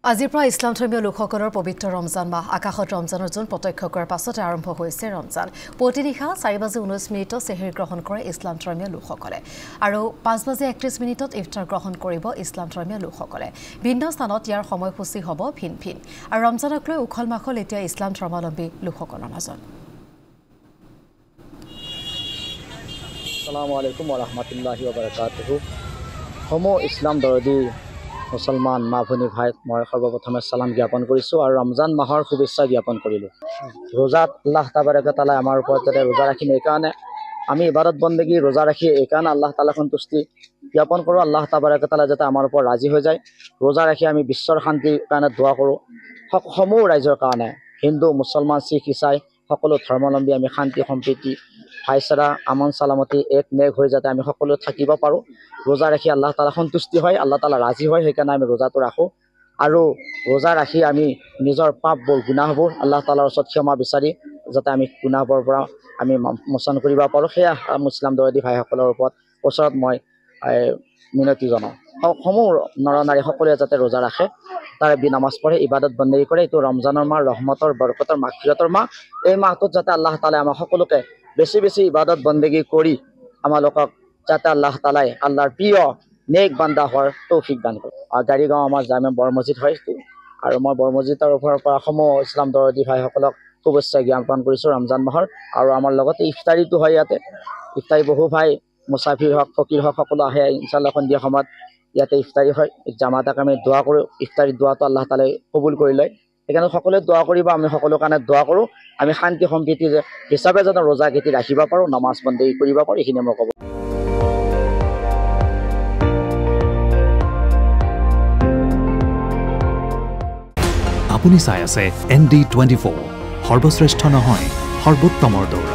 আজিৰ পৰা ইছলাম ধৰ্মীয় লোকসকলৰ পবিত্ৰ ৰমজান মাহ আকাশত ৰমজানৰ জোন প্ৰত্যক্ষ কৰাৰ পাছতে আৰম্ভ হৈছে ৰমজান। প্ৰতিনিশা 4:19 সেহেৰ গ্ৰহণ কৰে ইছলাম ধৰ্মীয় লোকসকলে আৰু 5:31 ইফতাৰ গ্ৰহণ কৰিব ইছলাম ধৰ্মীয় লোকসকলে। ভিন্ন স্থানত ইয়াৰ সময়সূচী হ'ব ভিন ভিন আৰু ৰমজানক লৈ উখল মাখল এতিয়া ইছলাম ধৰ্মাৱলম্বী লোকসকলৰ মাজত। আসসালামু আলাইকুম ওয়া ৰাহমাতুল্লাহি ওয়া বাৰাকাতুহু। সমো ইছলাম দৰদী মুছলমান মা ভনী ভাই মই সৰ্বপ্ৰথমে সালাম জ্ঞাপন কৰিছোঁ আৰু ৰমজান মাহৰ শুভেচ্ছা জ্ঞাপন কৰিলোঁ। ৰোজাত আল্লাহ তাবাৰক তাআলা আমাৰ ওপৰত যাতে ৰোজা ৰাখিম এইকাৰণে আমি ইবাদত বন্দেগী ৰোজা ৰাখি এইকাৰণে আল্লাহ তাআলা সন্তুষ্টি জ্ঞাপন কৰোঁ। আল্লাহ তাবাৰক তাআলা যাতে আমাৰ ওপৰত ৰাজি হৈ যায়। ৰোজা ৰাখি আমি বিশ্বৰ শান্তিৰ কাৰণে দোৱা কৰোঁ। সমূহ ৰাইজৰ কাৰণে হিন্দু মুছলমান শিখ ইছাই সকলো ধৰ্মাৱলম্বী আমি শান্তি সম্প্ৰীতি ভাইচাৰা আমন চালামতি এক মেঘ হৈ যাতে আমি সকলো থাকিব পাৰোঁ। ৰোজা ৰাখি আল্লাহ তাআলা সন্তুষ্টি হয়, আল্লাহ তাআলা ৰাজি হয়, সেইকাৰণে আমি ৰোজাটো ৰাখোঁ আৰু ৰোজা ৰাখি আমি নিজৰ পাপবোৰ গুনাহবোৰ আল্লাহ তাআলাৰ ওচৰত ক্ষমা বিচাৰি যাতে আমি গুনাহৰ পৰা আমি মোচন কৰিব পাৰোঁ। সেয়া মুছলিম দৰদী ভাইসকলৰ ওচৰত মই মিনতি জনাওঁ। সমূহ নৰ নাৰী সকলোৱে যাতে ৰোজা ৰাখে, তাৰে নামাজ পঢ়ে, ইবাদত বন্দেগী কৰে। এইটো ৰমজানৰ মাহ, ৰহমতৰ বৰকতৰ মাগফিৰাতৰ মাহ। এই মাহটোত যাতে আল্লাহ তাআলাই আমাৰ সকলোকে বেছি বেছি ইবাদত বন্দেগী কৰি আমালোকক যাতে আল্লাহ তাআলাই আল্লাহৰ প্ৰিয় নেক বান্দা হোৱাৰ তৌফিক দান কৰে। গাড়ীগাঁও আমাৰ জামে বৰ মছজিদ হয় আৰু মই বৰ মছজিদৰ ওপৰৰ পৰা সমূহ ইছলাম দৰদী ভাইসকলক শুভেচ্ছা জ্ঞাপন কৰিছোঁ ৰমজান মাহৰ। আৰু আমাৰ লগতে ইফতাৰীটো হয় ইয়াতে। ইফতাৰী বহু ভাই মুছাফিৰ হওক ফকিৰ হওক সকলো আহে ইনশাআল্লাহ সন্ধিয়া সময়ত ইয়াতে ইফতাৰী হয়। জামাতাক আমি দোৱা কৰোঁ, ইফতাৰী দোৱাটো আল্লাহ তাআলাই কবুল কৰি লয়। সেইকাৰণে সকলোৱে দোৱা কৰিব, আমি সকলো কাৰণে দোৱা কৰোঁ। আমি শান্তি সম্প্ৰীতি হিচাপে যাতে ৰোজা কেইটি ৰাখিব পাৰোঁ, নামাজ বন্দেগী কৰিব পাৰোঁ, এইখিনি মই ক'ব। আপুনি চাই আছে ND24, সৰ্বশ্ৰেষ্ঠ নহয় সৰ্বোত্তমৰ দৌৰ।